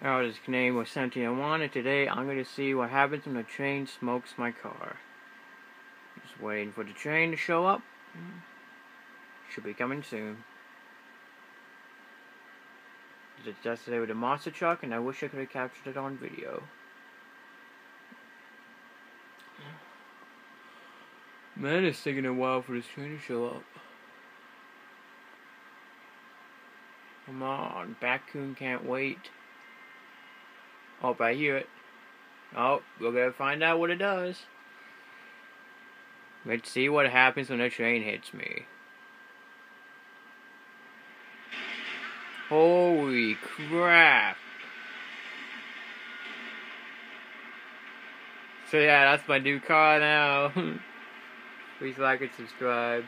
Hello, this is Canadianboy 1701, and today I'm going to see what happens when a train smokes my car. Just waiting for the train to show up. Should be coming soon. It's yesterday with a monster truck, and I wish I could have captured it on video. Man, it's taking a while for this train to show up. Come on, Raccoon can't wait. Oh, I hear it. Oh, we're gonna find out what it does. Let's see what happens when a train hits me. Holy crap! So yeah, that's my new car now. Please like and subscribe.